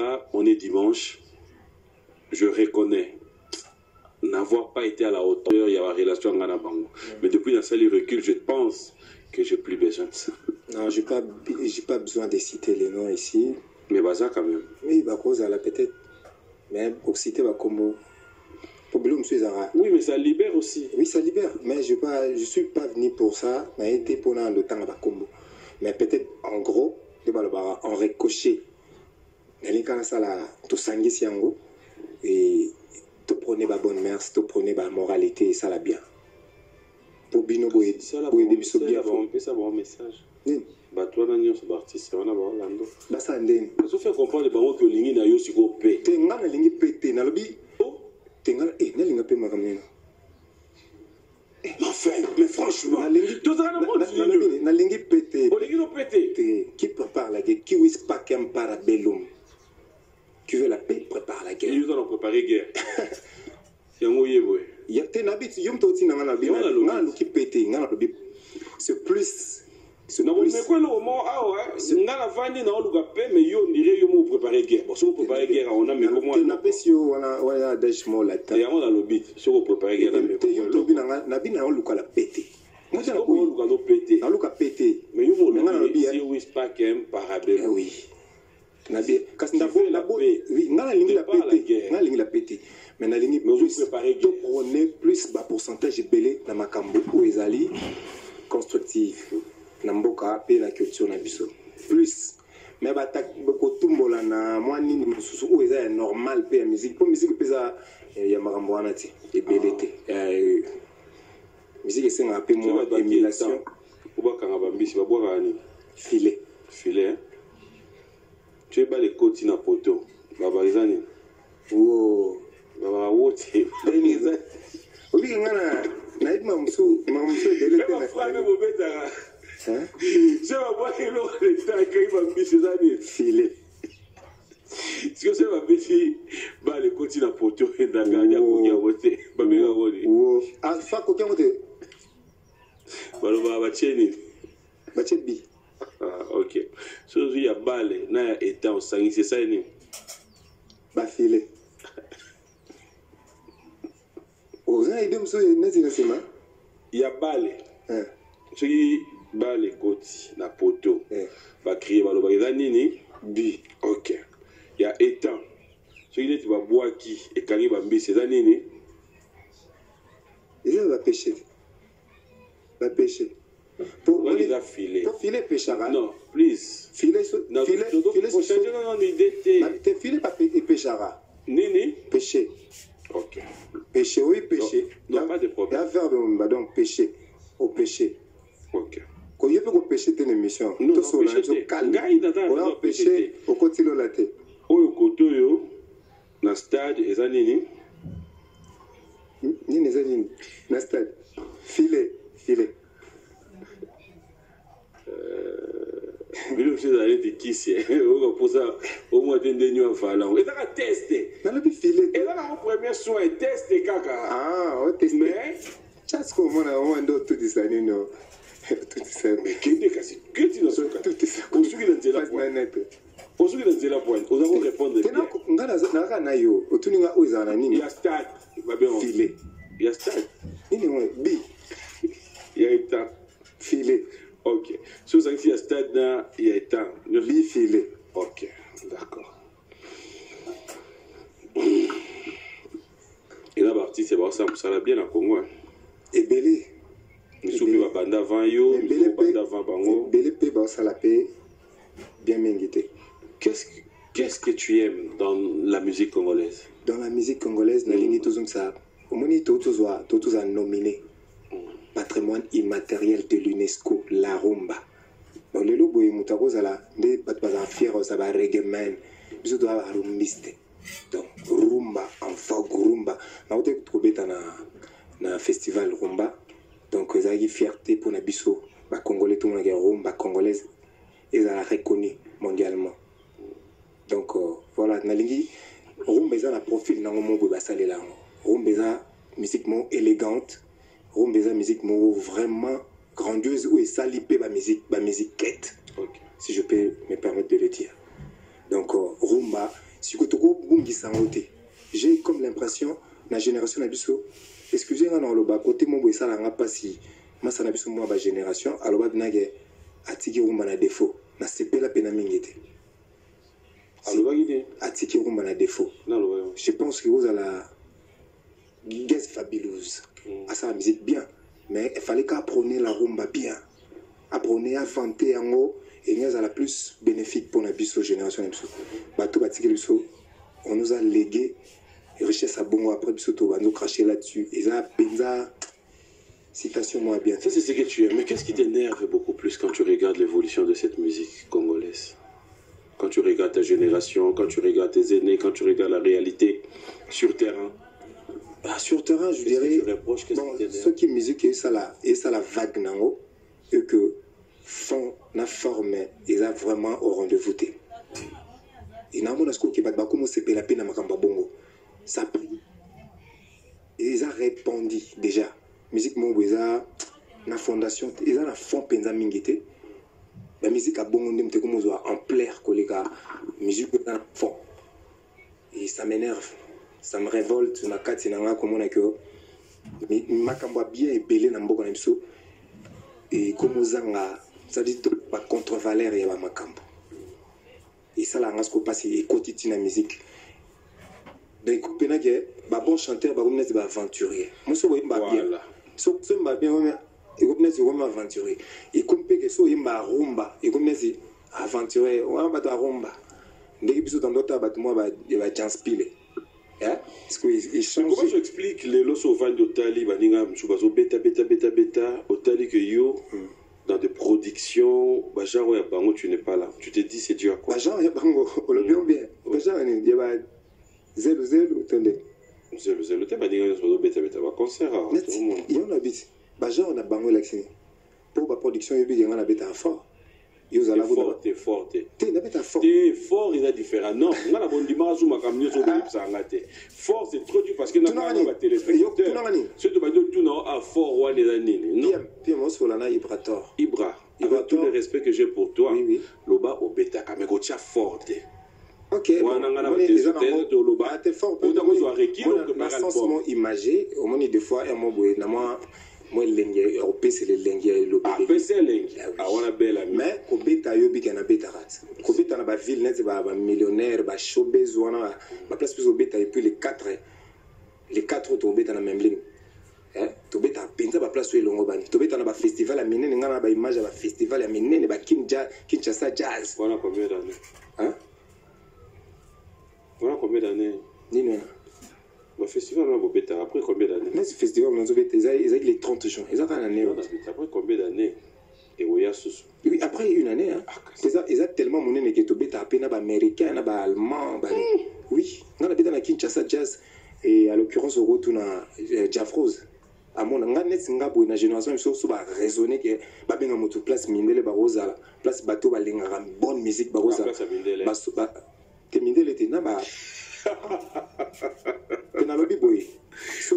là, on est dimanche. Je reconnais n'avoir pas été à la hauteur, il y a une relation avec Ghana Bango. Mais depuis la salle recul, je pense que j'ai plus besoin de ça. Non, j'ai pas besoin de citer les noms ici. Mais Baza quand même. Oui, bah cause à la peut-être. Mais pour citer bah Combo. Oui, mais ça libère aussi. Oui, ça libère. Mais je suis pas venu pour ça. Mais été pour le temps à Combo. Mais peut-être en gros, en ricochet. Et tu prenez la bonne mère, tu prenez la moralité et ça la bien. Pour Bino Boye, ça va un message. Bah toi na nyonso artiste wana ba Orlando. Bah ça ndeni. Ça fait comprendre les bango que lingi na yo siko pe. Te ngana lingi pété na lobi. Te ngana na linga pe makamena. Enfin, mais franchement, na lingi pété. O lingi no pété. Qui prépare la guerre? Qui wis pas qu'un parabellum? Qui veut la paix prépare la guerre. Ils ont préparé guerre. Yango yeboy. Ya te nabit yom toti na ngana bi ngana luki pété ngana lobi. C'est plus non, mais quoi le moment c'est ngana vandi na oluga pe mais yo ndirait yo mo préparer guerre. Bon, si vous préparez guerre on a mais comment on appelle si wana dash mo la ta. Et on a le bit, si vous préparez guerre mais yo lobi na bi na oluka la pété. Moi j'ai oluka no pété. Na oluka pété. Mais yo mo lobi si wis pas qu'un parabellum. Oui. Nabi kasi ndabo oui ngana lingi la pété. Ngana lingi la pété. Mais na lingi préparer guerre. On est plus bas pourcentage belé na makambo ou ezali constructif. Namboka pe la culture na biso plus mais batak boko tumbola na mwani mususu o eza normal pe musique pour musique pesa ya makambo wana ti ebelete musique esenga pe mo émulation ubaka ngabambisi babwaka ni filet tu es pas les côtes na poto baba izani oh baba wote beniza obi ngana na idma musu belete na frère bobeta hein? Je vais voir que l'État qui va me ces années. Filet. Si on se va baisser, bah les côtés la photo et dans la gagne pour y voter. Bah mais on dit. Oh. Ah, ça coquin voter. Bah on va batcher. Batcher bi. Ah ok. So il y a balle, na état en sang c'est ça ni. Bah filet. Aux uns et deux monsieur n'est pas seulement. Il y a balle. Hein. Ce qui ba les côtés la poto va crier ba loba nini bi ok il y a étant ce qui est va boire qui et quand il va mbisi za nini il va pêcher pour il a filé pour filer pêchera non please filer non filer pour changer non idée te filer pas pêchera nini pêcher ok pêcher oui pêcher non pas de problème il va faire donc pêcher au pêcher ok quand il peut pêcher une émission tout sur la calme on a pêché au côté de la tête au côté yo na stade eza nini nini eza nini na stade filet bilo chez aller de kisi on va poser au moins de nuit en valant et ça tester na le filet et là mon premier soin tester kaka ah on teste mais chasse comment on ndo tout ça non tout ça mais que tu ne sais pas tout ça on suit dans la pointe on suit dans la pointe on va répondre tena ngana na yo otuninga uzana nini ya start va bien filet ya start nini moi bi ya état filet ok so ça il y a stade na ya état bi filet ok d'accord et là parti c'est ça la bien à Congo et belé Misubi va banda avant yo, banda avant bango. BLP ba sala pe bien mengité. Qu'est-ce que tu aimes dans la musique congolaise? Dans la musique congolaise, na lingi tozum ça. Omoni tozwa nominé patrimoine immatériel de l'UNESCO, la rumba. Donc le lobo mutako zala nde bat baza fier ça ba reggae man. Biso doit avoir rumbiste. Donc rumba en vogue rumba. Na ote kobeta na festival rumba. Donc, ils ont une fierté pour Nabiso, les Congolais, tout le monde rumba congolaise, ils ont reconnu mondialement. Donc, voilà, Nalingi, rumba, ils ont un profil, dans le monde, rumba, ils ont musique élégante, rumba, ils ont musique vraiment grandiose, où ils salipent la musique quête, si je peux me permettre de le dire. Donc, rumba, Si tu as j'ai comme l'impression, la génération Nabiso, excusez-moi, dans le bas côté, mon boy, ça n'a pas si, moi, ça n'a pas moi, ma génération, alors, bah, binage, atiki rumba na défaut, na sepe la peine à mingete. Alors, atiki rumba na défaut. Je pense que vous avez la guest fabuleuse, à sa musique bien, mais il fallait qu'apprendre la rumba bien, apprendre à vanter en haut, et nous, la plus bénéfique pour la génération Nabiso. Bateau, batiki Nabiso, on nous a légué richesse à bon après bisoto va nous cracher là-dessus et ça penza citation moi bien. Ça c'est ce que tu aimes, mais qu'est-ce qui t'énerve beaucoup plus quand tu regardes l'évolution de cette musique congolaise, quand tu regardes ta génération, quand tu regardes tes aînés, quand tu regardes la réalité sur terrain? Sur terrain, je dirais bon, ceux qui musique et ça la vague nango et que font la forme et ça vraiment au rendez-vous té. Et n'a mon asko qui bat comme c'est la peine à makamba bongo. Ça prie. Et ils ont répondu déjà. Musique mon beza na fondation, ils ont la fond penza mingité. La musique a bon ndem te comme en plaire collègue. Musique na fond. Et ça m'énerve, ça me révolte na kati na comme on a que makamba bien et belé na mboko na biso. Et comme ozanga ça dit pas contre-valeur ya ba makambo. Et ça la ngasko passe et quotidien na musique. Donc, bon chanteur, bon aventurier. Moi, je suis bien. Je suis aventurier. Et comme je suis rumba, et comme je suis aventurier, on va à rumba. Dès que je suis en d'autres, je vais transpirer. Comment je explique les lots au vent d'Otali, bêta, Otali que yo, dans des productions, tu n'es pas là. Tu te dis, c'est Dieu à quoi? Bajar, on le bien bien. Bajar, il y a zéro, attendez. Zéro, t'es pas dit que c'est un concert. Il y en a bit. Bajar, on a bango l'accès. Pour la production, il y a un bêta fort. T'es fort. T'es fort, il est différent. Non, on a la bonne dimanche où ma camion sur le ça a raté. Fort, c'est trop dur parce que n'a pas de téléspectateur. Ce que tu vas dire, tout non, à fort, ou à l'année. Non. Puis moi, sur l'année, Ibrator. Ibra, avec tout le respect que j'ai pour toi, Loba au bêta, mais quand tu as fort. Ok, t'es fort. On a sensement imagé, au moins des fois, un mot, moi, c'est le lengue. C'est lengue. On a belle amie. Mais, Kobeta yobi kana beta rat. Kobeta na ba ville net ba millionnaire, ba showbiz wana, ba place plus au beta et puis les quatre autres au beta na même ligne. To beta penza ba place où longo bani. To beta na ba festival à minene ngana ba image ba festival à minene ba Kinshasa jazz. Voilà combien d'années? Hein? Voilà combien d'années? Nino. Le festival on a bêta après combien d'années? Mais ce festival on a bêta ils ont les 30 jours. Ils ont une année. Après combien d'années? Et oui, après une année, hein. Ils ont tellement monnaie que tu bêta à peine américain, allemand, oui. On a bêta na Kinshasa jazz et à l'occurrence au retour na Jafrose. À mon net Singapore na génération ils sont raisonner que ba benga moto place mindele ba rosa place bateau ba lenga bonne musique ba rosa. Ba te mindele était na ba te na lobi boy.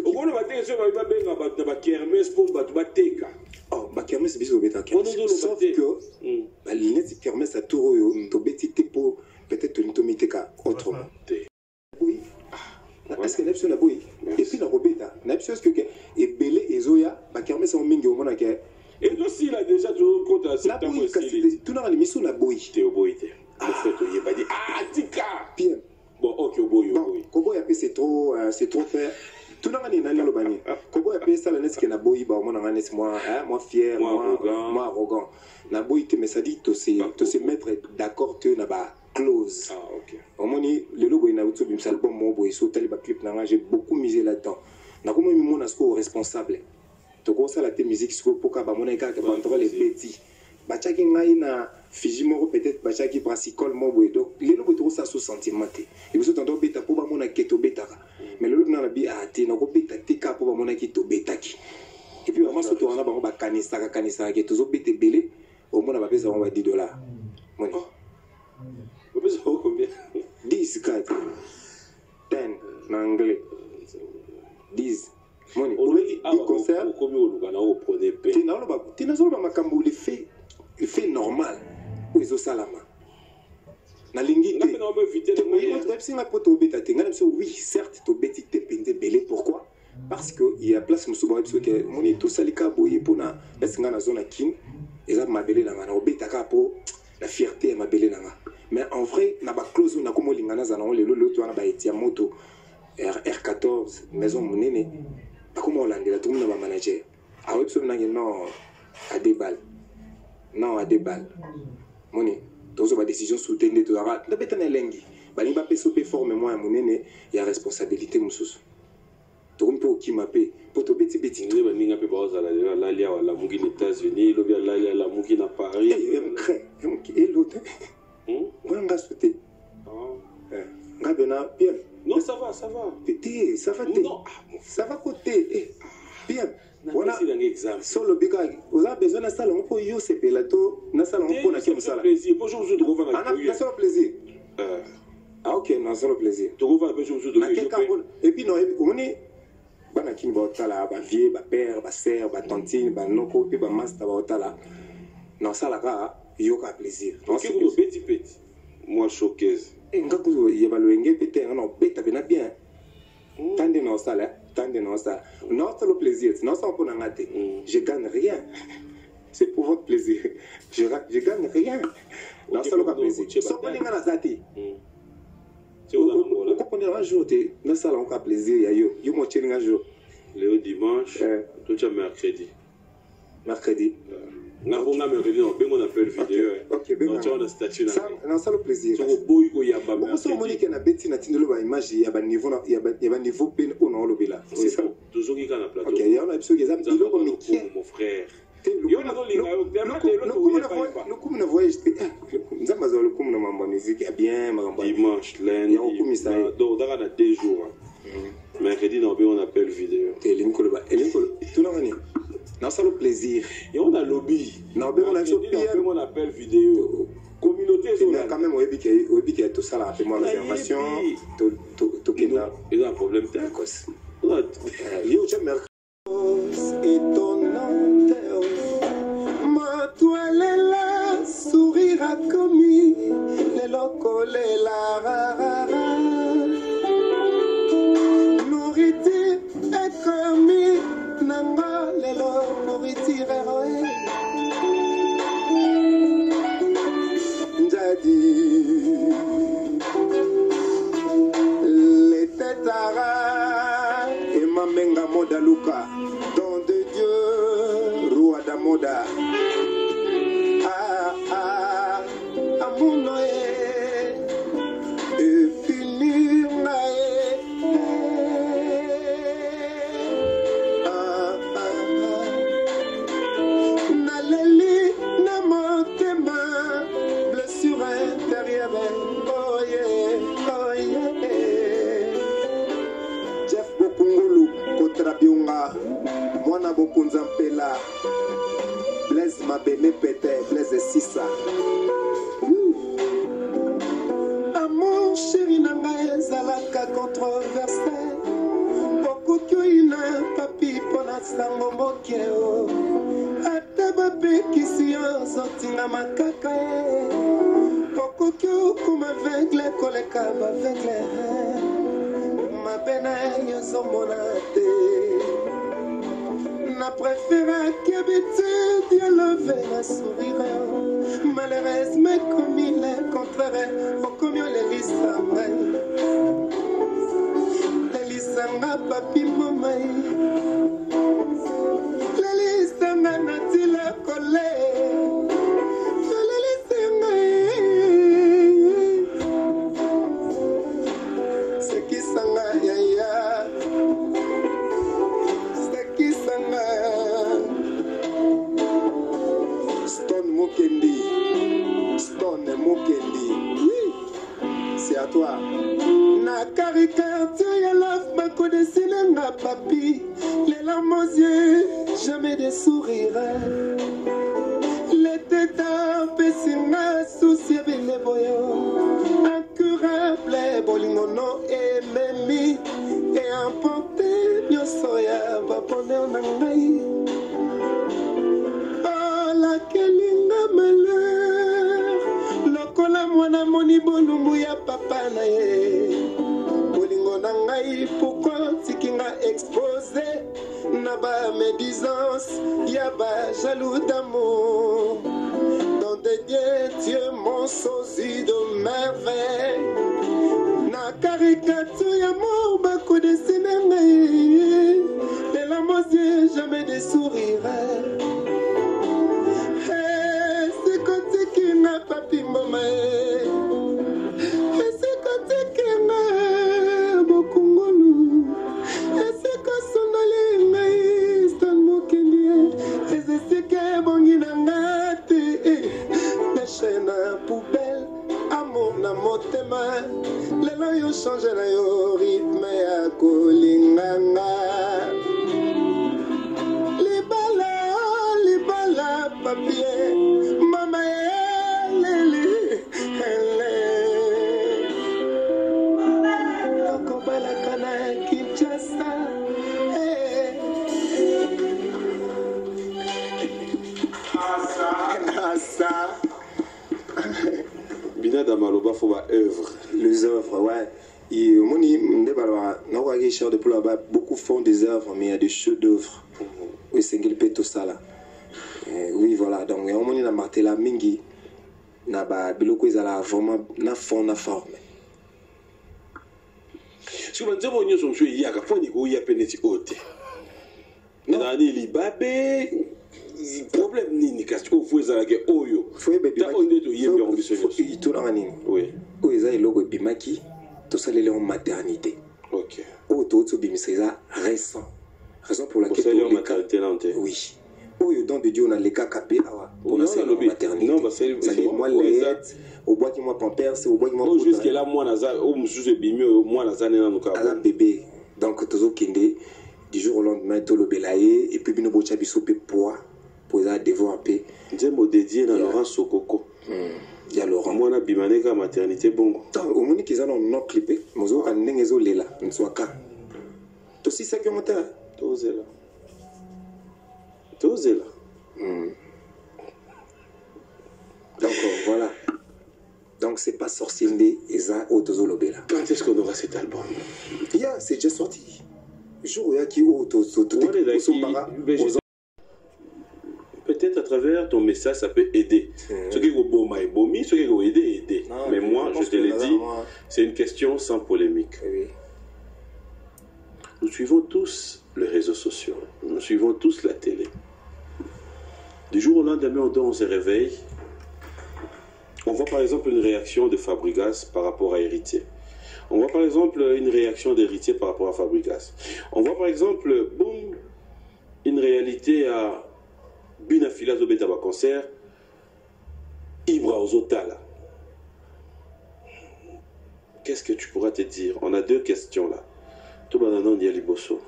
Au bout de la tête, ba benga ba kermesse pour ba teka. Oh, bah kermesse biso beta kermesse. Sauf que bah l'inet kermesse à tout to beti pour peut-être une tomiteka autrement. Oui. Est-ce que l'option a boy et puis la robeta. L'option est que et belé et zoya bah kermesse en mingi au mona que et aussi là déjà tu compte à septembre aussi. Tout dans l'émission la boy. T'es au boy t'es. En fait, il va dire ah tika. Bien. Bon, OK au boy. Kobo ya c'est trop fait. Tout le monde est dans le bani. Comment appeler ça le net qui n'a boy bah moi moi fier, moi arrogant. Na boy mais ça dit to se mettre d'accord que na ba close. Ah OK. Au moins le logo ina uto bim album mo boy so tali ba clip na j'ai beaucoup misé là-dedans. Na comment mi mon asko responsable. To ko ça la te musique sko poka ba mona ka ba entre les petits. Ba chaki ngai na Fiji moko peut-être ba chaki brassicole mo boy donc le logo to ça sous sentimenté. Et vous entendez beta pour ba mona keto beta. Mais le na bi ati na ko beta tika po ba mona ki to betaki et puis vraiment surtout on a ba kanisa ke to zo bete belé au moins ba pesa on va $10 money on pesa combien 10 4 10 en anglais 10 money pour le concert comme on va na prenez pain tina zo ba makambo le fait normal ou ezo salama na lingi te oui certes tobeti te pende belé pourquoi parce que il y a place musuba biso ke moni tout salika boye pona esinga na zone kin eza mabele na ngana obetaka po la fierté mabele na ngana mais en vrai na ba clause na komo lingana za na lelo loto na ba etia moto R14 maison monene ba komo olandela tout na ba manager a webso na non à des balles non à des balles moni tozo ba décision soutenue to ara na betana lengi bali ba peso pe forme moi monene ya responsabilité mususu to mpo ki mape poto beti beti ne ba ninga pe ba za la lia wala mugi les États-Unis lo bien la lia la mugi na Paris et l'autre nga souté nga bena bien non ça va ça va non ça va côté bien voilà solo bika oza besoin na sala mpo yo sepela to na sala mpo na kimu sala plaisir bonjour je te revois na solo plaisir ok na solo plaisir te revois bonjour je te revois et puis non on est bana kimi ba otala ba vie ba père ba sœur ba tantine ba noko pe ba master ba otala na sala ka yo ka plaisir donc c'est pour petit petit moi choqueuse nga ku ya ba loenge pete non beta bena bien tande na sala non, c'est le plaisir. Non, c'est pour n'engater. Je gagne rien. C'est pour votre plaisir. Je gagne rien. Non, c'est le plaisir. C'est pour n'engater. Vous comprenez un jour, dans ça, on a plaisir. Il y a un jour. Le dimanche, tout est mercredi. Mercredi. On a mercredi, on appelle vidéo. Ok, on a un statut. Non, c'est le plaisir. C'est beau, il y a pas de si on dit qu'il y a bêtise, il y a un niveau, il y a un niveau peine au nom de là. C'est ça. Toujours qu'il y a un plateau. Ok, il y a un absolu qui est mon frère. Dimanche, lundi, on 2 jours. Mercredi, on appelle vidéo. Non, c'est le plaisir. Et on a lobby. Non, on appelle vidéo. Communauté, quand même, il y a tout ça, la réservation. Il y a un problème. Étonnante, ma toile est là, sourire a commis, les locaux, les la nourriture est commis, nanga, les locaux, nourriture est Jadi, les têtes à et ma menga moda luka. Moda amuno e finir na leli na motema blessure intérieure oh yeah Jeff Bokungulu Kotrabiunga mwana bokunza mpela Blaise Mabene Pété, Blaise Sissa. Amour chéri nanga ezalaka controversé. Okoki na papi pona sango mokeo. Ata bapekisi yo zotinga makaka e. Okoki okoma aveugle koleka baveugle. Mabene yozomona te. Na préféré qu'habitude à lever la sourire. Malheureusement comme il est contraire, au combien les lissanga papi momai. Les lissanga natila collé. Les lissanga c'est qui sanga yaya. Stone Mokendi, oui, c'est à toi. Na caricature, y'a l'offre, ma connaissine, ma papi. Les larmes aux yeux, jamais des sourires. Les têtes à pessina, souci avec les boyaux. Incurable, bolingono et memi. Et emporté, nyosoya, va poner nangai. Oh, la kelinga malheur. Lokola mwana moni bolu papa na ye bolingo na ngai pourquoi tikinga exposé na ba médisance ya ba jaloux d'amour dans des dieux Dieu mon sosie de merveille na caricature ya mort bako dessiné ngai de la mosier jamais des sourires c'est quand tu n'as pas pu m'aimer c'est quand tu n'as beaucoup ngolu c'est quand son allé ngai stan mokelie c'est que bongi na ngate na chaîne poubelle amour na motema lelo yo changer na yo rythme ya kolinganga libala papier mama lele okobala kana Kinshasa asa Bina Damaloba faut ba œuvre. Les œuvres, ouais. Et moni ndebala na kwa cher de là-bas beaucoup font des œuvres mais il y a des chefs d'œuvre. Oui, c'est ngel peto sala. Oui, voilà. Donc on moni na martela mingi na ba biloko ezala vraiment na fond na forme. Si vous avez un peu de yaka, faut ni go ya peneti ote. Na ni libabe problème nini kasi ko faut ezala ke oyo. Faut bébé. Ta onde to yembe ambition. Tout dans nini. Oui. O eza eloko bimaki to salele en maternité. OK. O to bimisa récent. Raison pour laquelle on maternité là. Oui. Oyo don de Dieu on a les cas capé awa pour la maternité. Non, bah c'est moi les au bois qui moi pampers, au bois qui moi jusque là moi naza au musuze bimi moi naza nena nuka. Ala bébé. Donc tozo kende du jour au lendemain to le belaye et puis bino bocha biso pe poids pour ça devoir pe. Nzembo dédié na Laurent Sokoko. Ya Laurent moi na bimane ka maternité bongo. Au moni ki za non clipé mozo ka ndenge zo lela nswaka. To si ça que monta tozela. Donc voilà. Donc c'est pas sorcier ndé eza otozolobela. Quand est-ce qu'on aura cet album? Yeah, c'est déjà sorti. Jour ya ki peut-être à travers ton message ça peut aider. Ce qui est bon est bomi, ce qui est aider. Mais moi je te l'ai dit, c'est une question sans polémique. Oui. Nous suivons tous les réseaux sociaux. Nous suivons tous la télé. Du jour au lendemain, on se réveille. On voit par exemple une réaction de Fabregas par rapport à Héritier. On voit par exemple une réaction d'Héritier par rapport à Fabregas. On voit par exemple, boum, une réalité à Binafila Zobetaba concert, Ibra Ozotala. Qu'est-ce que tu pourras te dire? On a deux questions là. Tout le monde dit Aliboso.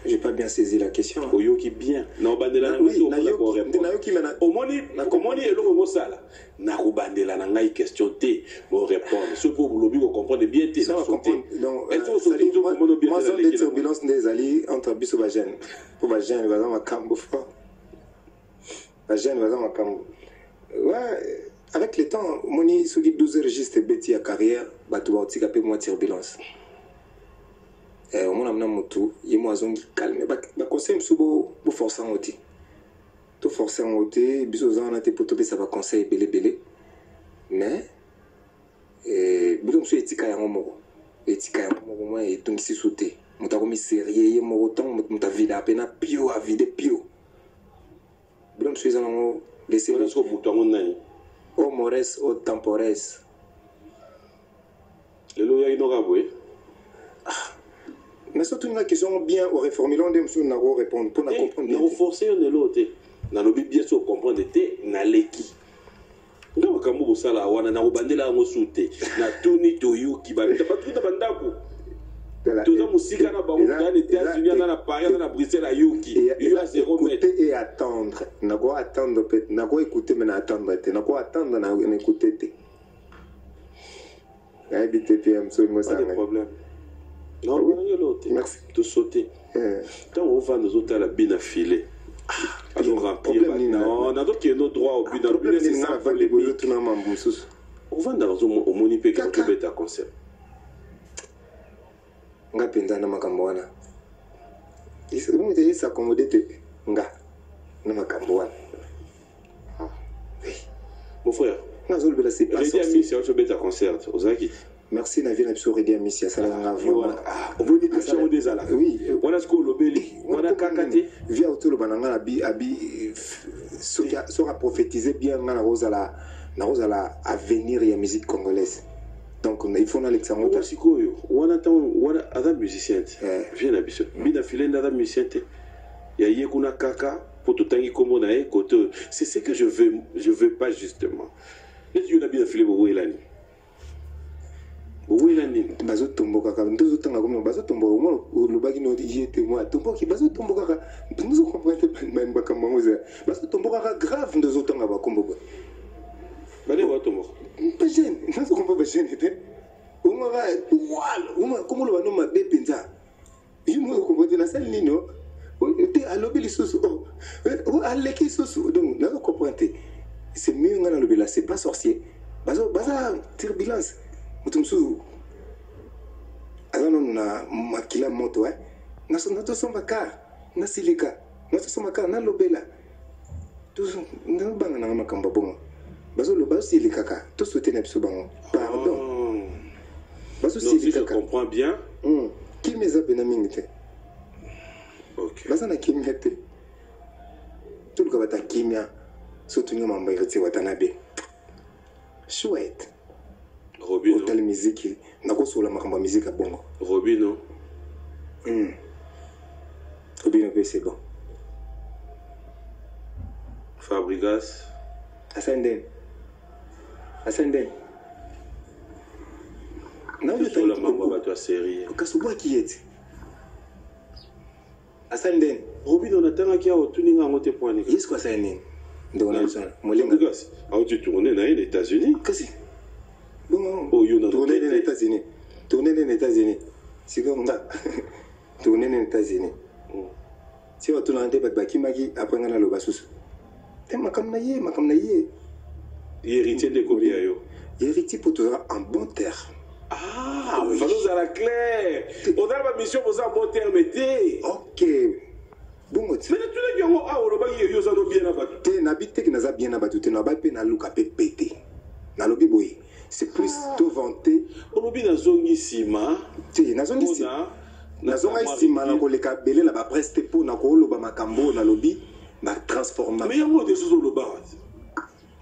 J'ai pas bien saisi la question. Oyoki bien. Non, bandela oui, Omoni eloko mosala. Na kubandela na ngai question T pour répondre. Ce pour vous lobi comprendre bien T. Ça va comprendre. Donc il faut sortir comment bien. Moi c'est des turbulences des alliés entre biso ba jeune. Pour ba jeune va dans ma cambo fort. Ba jeune va dans ma cambo. Ouais, avec le temps, moni soki 12 registres beti à carrière, ba tu va otika pe moi turbulence. Au moins amna moto yemo azongi calme ba conseil msubo bo forcer en oti to forcer en oti biso za na te poto pe ça va conseil belé mais bilo msu etika ya moko moi etungisi sauter muta komi sérieux yemo autant muta vida pena pio a vide pio bilo msu za ngo laisser le so muta ngona o mores o tempores le lo ya inoka boy. Mais surtout une question bien au réformulon de monsieur Naro répondre pour comprendre bien. Nous forcer on est l'autre. Na lobi bien sûr comprendre té na leki. Ngo kambo bosala wana na obandela ngo sute. Na tuni to you ki ba ta tout bandako. Tout ça musika na bango dans les États-Unis na Paris na Bruxelles à Yuki. Il va se remettre et attendre. Na quoi attendre peut na quoi écouter mais na attendre té. Na quoi attendre na écouter té. Habiter PM so mo ça. Pas de problème. Non, merci de sauter. Quand on va nous autres à la bine affilée, alors remplir. Non, on a d'autres qui ont nos droits au but. C'est ça, les boulots tout le monde. On va dans au monipe quand tu bêta concert. Nga penza na makambo wana. Isa accommodé te nga na makambo wana. Mon frère, nazol bela c'est pas sorcier. Redia Missia tu bêta concert. Ozaki. Merci na vie na biso Redia Missia ça la vraiment. On veut dire que c'est au désala. Oui, on a ce qu'on lobeli. On a kakati. Via autour le bananga abi sera prophétisé bien na rozala avenir ya musique congolaise. Donc il faut Alexandre on sikoyo on attend on a musicien viens na biso bina filenda da musicien ya yekuna kaka pour tout tangi comme na côté c'est ce que je veux pas justement les yeux na bina filé bo elani bazo tomboka ka ndozo tanga comme bazo tomboka mo le bagi no yete moi tomboki bazo tomboka ka nous comprendre même ba comme moi bazo tomboka ka grave ndozo tanga ba komboka bale wa tomboka pas jeune nous comprendre pas jeune était uma va uma comme le bano mabe penza je me comprendre na salle nino te alobi lisusu oh aleki susu donc nous comprendre c'est mieux ngana lobela c'est pas sorcier bazo turbulence mutumsu azano na makila moto na to somba car na silika na to somba car na lobela to na banga na makamba bongo bazo lo bazo silika ka to soutenir biso bango pardon bazo silika ka je comprends bien qui me zabe na mingite OK baza na kimia te tout le kabata kimia surtout nyama mba irete watanabe chouette Robino. Hotel musique, nako sola makamba musique à bongo. Robino. Robino c'est bon. Fabregas. Ascenden. Non, je suis la maman de ta série. Kasuba qui est. Ascenden. Robino natanga kia otuninga ngote poani. Yes quoi ça né. Donc on a besoin. Fabregas. Ah tu tournes dans les États-Unis. Qu'est-ce Bon, tourner dans les États-Unis. Tourner dans les États-Unis. C'est comme ça. Tourner dans les États-Unis. Si on tourne en tête, bakimaki après on a le basus. T'es makamnaye. Héritier de combien yo? Héritier pour toujours en bon terme. Ah, oui. Nous à la claire. On a ma mission pour ça en bon terme. Ok. Bon, mais tu n'as pas on va yo ça bien abattu. T'es n'habite que n'a bien abattu. T'es n'a pas pe na luka pe pété. Na lobi boy. C'est plus tout vanté. On oublie na zongi sima. T'es na zongi sima. Na zongi sima na ko le kabele na ba preste pour na ko loba makambo na lobi ba transformer. Mais y'a des choses au loba.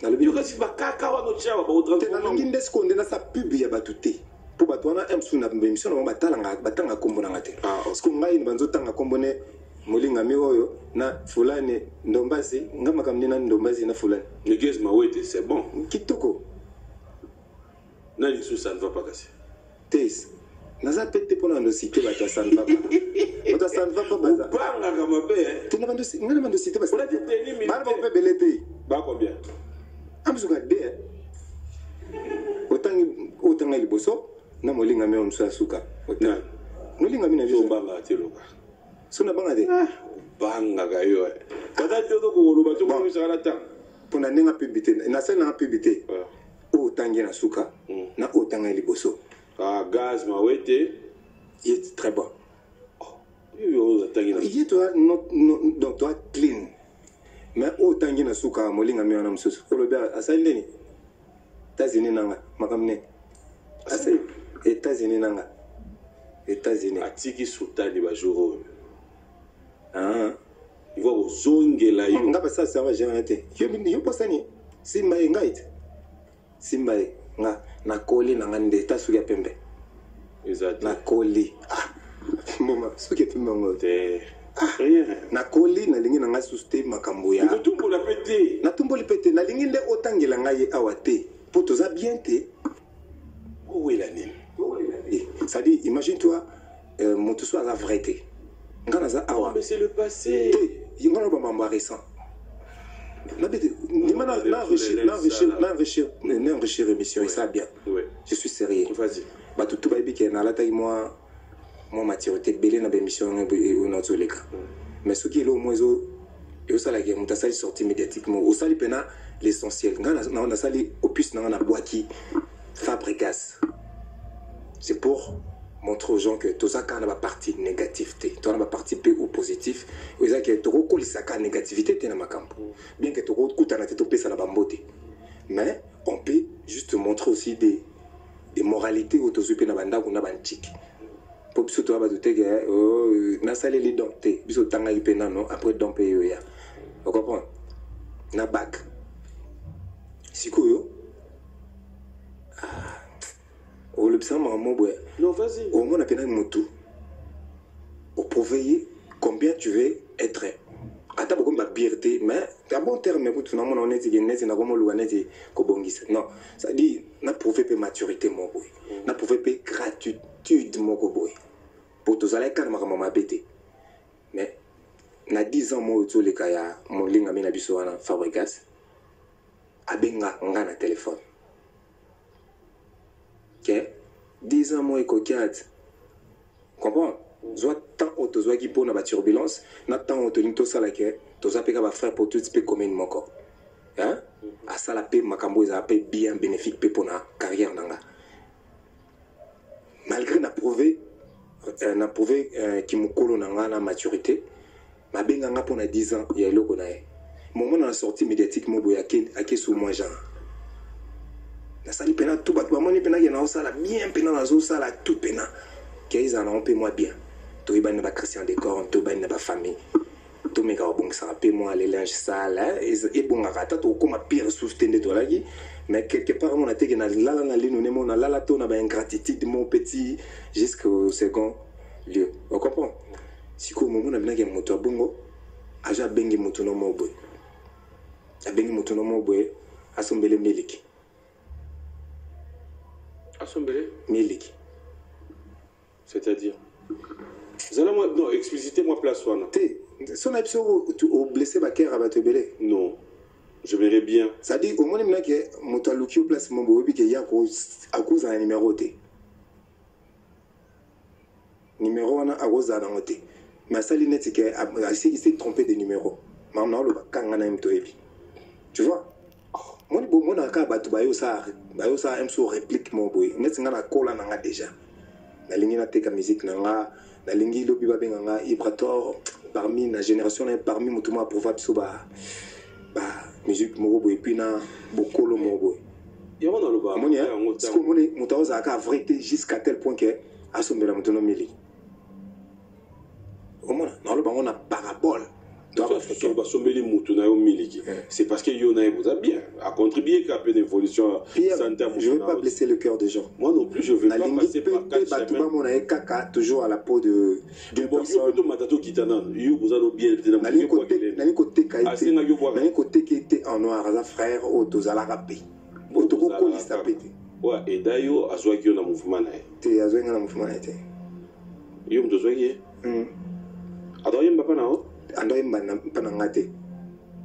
Na lobi. Yo kasi ba kaka wa no tia ba transformer. T'es na longi ndesko ndena sa pub ya batute. Pour batwana emsu na émission na batanga kombo na ngate. Parce que ngai banzo tanga kombo ne molinga mi oyo na fulani ndombazi ngama kamnina ndombazi na fulani. Negez mawete c'est bon. Kitoko. Na lisu ça ne va pas casser. Tes. Naza pete pona ndo cité ba ça ne va pas. Ota ça ne va pas baza. Banga kama be. Tu n'as cité ngana mando cité ba. On a dit teni ba pe belete. Ba combien? Amsuka de. Otanga liboso na molinga mi onso asuka. Otanga. Molinga mi na viso banga teloka. Sona banga de. Banga gayo. Kada todo ko loba to ko misala ta. Pona nenga pibité. Na sena na pibité. Otangi na suka na otanga liboso. Ah gaz mawete. Il est très bon. Il est toi donc toi clean. Mais otangi na suka molinga mi wana msusu. Kolobia asandeni. États-Unis nanga makamne. Asa États-Unis nanga. États-Unis. Atiki sultani ba joro. Il va au zongela yo. Ngaba ça va gérer té. Yo posani. Simba ngait. Simba nga na koli na ngande ta suya pembe. Exact. Na koli. Mama suya pembe ngote. Rien. Na koli na lingi na nga suste makambo ya. Na tumbo la pété. Na tumbo li pété na lingi nde otangela ngaye awate. Pour toza bien té. Où est la nine? Ça dit imagine-toi mon tout soit la vérité. Ngana za awa. Mais c'est le passé. Ngana ba mamba récent. Na enrichir émission et ça bien. Je suis sérieux. Vas-y. Bah tout va bien na la taille moi maturité belé na émission on a tous les cas. Mais ce qui est le moins et au salarié on a sorti médiatiquement au sali pena l'essentiel on a sali opus on a boaki Fabregas. C'est pour montrer aux gens que tout ça quand on a partie négativité tout on a partie ou positif et ça que tu recoules ça quand négativité t'es dans ma camp bien que tu recoules ta tête au pesa na bambote mais on peut juste montrer aussi des moralités autosupe na banda kuna banchiki pour biso to ba douter que na sali les dompter biso tanga ipena non après domper yo ya vous comprenez na bac sikoyo au le psa maman boy non vas-y au moins on a pena moto au prouver combien tu veux être ata beaucoup ma pierté mais à bon terme écoute finalement on est dit net na comme le net ko bongisa non ça dit na prouver pe maturité mon boy na prouver pe gratitude mon boy pour tous aller quand maman pété mais na 10 ans moi autour les kaya mon linga mina biso wana Fabregas abenga ngana téléphone ok 10 ans moi coquette comprends soit tant auto soit qui pour na turbulence na tant auto ni to sala ke to za peka ba frère pour tout pe comme moko hein à ça la paix makambo za paix bien bénéfique pe pour na carrière nanga malgré na prouvé qui me colle nanga na maturité ma benga nga pour na 10 ans ya loko na e moment na sortie médiatique mo boya ke sous moi genre na sali pena tout ba moni pena ke na sala bien pena na zo sala tout pena que ils en ont peu moi bien to ibana ba Christian décor to ibana ba famille to meka bon ça paie moi les linges sales et bon ngata to comme pire soutenir to là mais quelque part on a été na la na lino ne mon la to na ba ingratitude mon petit jusqu'au second lieu on comprend si ko moment na bina ke moto bongo aja bengi moto no mo boy a bengi moto no mo boy asombele miliki miliki c'est-à-dire non, explicitez-moi place one. Si on a besoin blessé Baker à Batebele. Non, je verrai bien. Ça dit au moins il y a que Motaluki place mon bobi que y a à cause d'un numéro T. Numéro 1 à cause d'un T. Mais ça l'inet c'est que il s'est trompé de numéro. Maintenant le kangana mtoebi. Tu vois? Moi ni bon moi na ka batu bayo ça aime so réplique mon boy. Net ngana kola nanga déjà. La ligne na teka musique nanga la ligne lobi ba benganga Ibrator parmi la génération parmi mutuma pouvoir biso ba musique mobo et puis na bokolo mobo yamo na loba moni ce que moni mutaoza ka vérité jusqu'à tel point que asombela mutono mili au moins na loba on a parabole c'est parce que Yona vous a bien a contribué à une évolution sanitaire. Je ne veux pas blesser le cœur des gens. Moi non plus, je veux pas passer par 4 chemins. Toujours à la peau de personne. Côté qui était en noir, frère, au Tozala rapé. Ouais, et d'ailleurs, à soi qui a un mouvement. Tu as un mouvement. Tu as un mouvement. Ando yemba panangate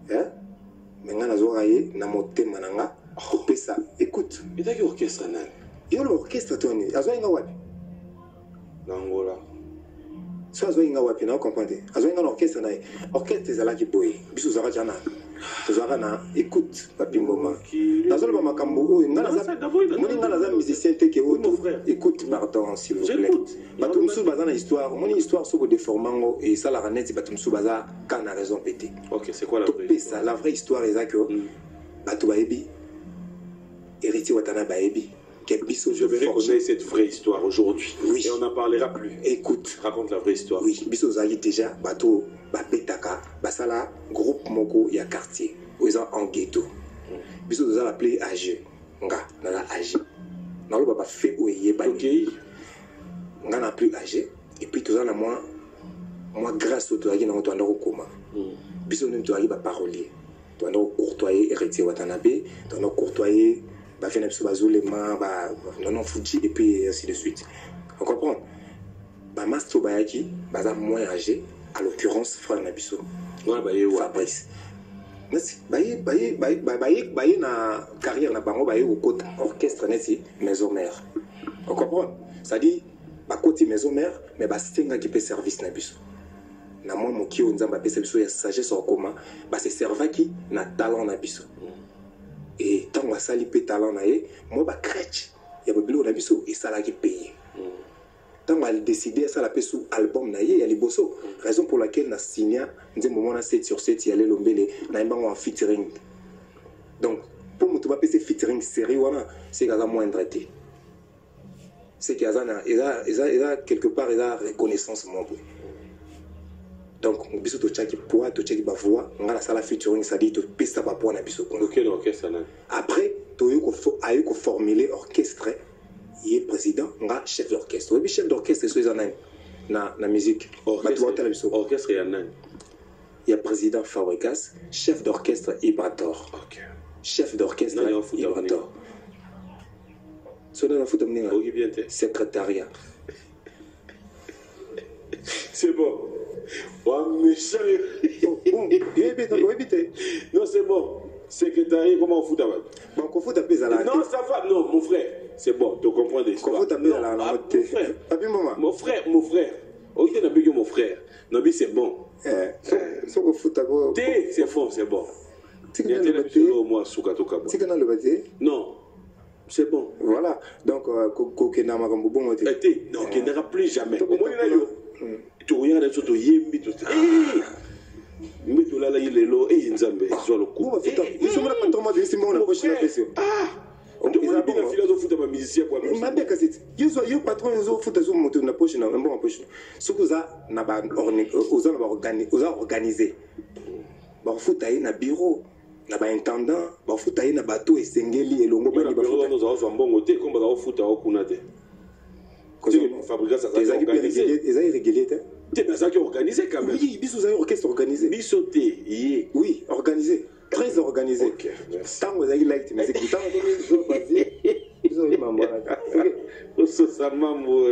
mais ngana zoraye na motema nanga kopesa écoute et d'ailleurs orchestre nan yo l'orchestre toni azo inga wapi nangola so azo inga wapi na comprendre azo inga orchestre na orchestre zala ki boy biso zara jana tozara na écoute papi ngoma nazo ba makambo o ngana za musicien te ke auto écoute pardon s'il vous plaît batum sou bazana histoire mon histoire so déformango et ça la raneti batum sou baza quand a raison pété. OK, c'est quoi la vraie histoire? La vraie histoire est que batu baebi héritier watana baebi que biso je vais reconnaître cette vraie histoire aujourd'hui. Oui. Et on n'en parlera plus. Écoute, raconte la vraie histoire. Oui, biso zali déjà bateau bapetaka basala groupe moko ya quartier ils sont en ghetto. Biso za appelé AG nga na la AG. Na lo ba fait oyé ba. OK. Nga na plus AG et puis tout ça na moi grâce au toagi na to ndako koma. Biso nem toagi ba parolier. To ndako courtoyer héritier watanabe, to ndako courtoyer ba fena biso bazulema ba non fuji et puis ainsi de suite. On comprend? Ba master bayaki baza moins âgé à l'occurrence frère Nabiso. Ouais ba Fabrice. Merci. Baye na carrière na bango baye au côté orchestre nesi maison mère. On comprend? Ça dit ba côté maison mère mais ba stenga qui peut service Nabiso. na moi moki on nzamba pesa biso ya sagesse en commun ba se servaki na talent na biso et tant on sali pe talent na ye moi ba crèche ya bilo na biso et ça là qui paye tant on a décidé ça la pe sous album na ye ya liboso raison pour laquelle na signa nzembo mona 7 sur 7 ya lelo mbele na imbango en featuring donc pour mutu ba pesa featuring série wana c'est kaza moindre té c'est qu'il y a quelque part il y a reconnaissance mon boy. Donc biso to chaki poa to chaki ba voix ngala sala featuring ça dit to pesa ba poa na biso ko. OK l'orchestre là. Après to yo ko formuler orchestre il est président nga chef d'orchestre. Oui chef d'orchestre so izana na musique. Orchestre ya nan. Il y a président Fabregas, chef d'orchestre Ibrator. OK. Chef d'orchestre Ibrator. Secrétariat. C'est bon. Oh, méchant. Non, c'est bon. Secrétariat, comment on fout d'abord? Bon, on fout d'abord à la. Non, ça va. Non, mon frère. C'est bon, tu comprends l'histoire. On fout d'abord à la. Mon frère. Mon frère. Ok, n'a plus que mon frère. Non, mais c'est bon. C'est fort, c'est bon. Non. C'est bon. Voilà. Donc, Kokena Magambo bon. Non, qui n'ira plus jamais. Au moins, tu regardes sur ton yémi, tout ça. Mais tu l'as là, il est là, et il nzambe, soit le coup. Ils sont là, pas trop de Simon, la prochaine question. On te dit la philosophie de ma musicien pour moi. M'a dit que c'est. Yo patron, ils ont foutu sur mon tour na prochaine, un bon prochaine. Ce que ça n'a pas organisé. Bon, foutu na bureau. Na ba intendant ba futa ye na bato esengeli elongo ba ba futa nous avons mbongo te comme ba futa okuna te ko fabriquer ça organisé ils ont irrégulier te mais ça qui organisé quand même oui biso za orchestre organisé biso te yé oui organisé très organisé OK merci tant vous avez like mais c'est tant vous avez passer biso mambo na OK ça mambo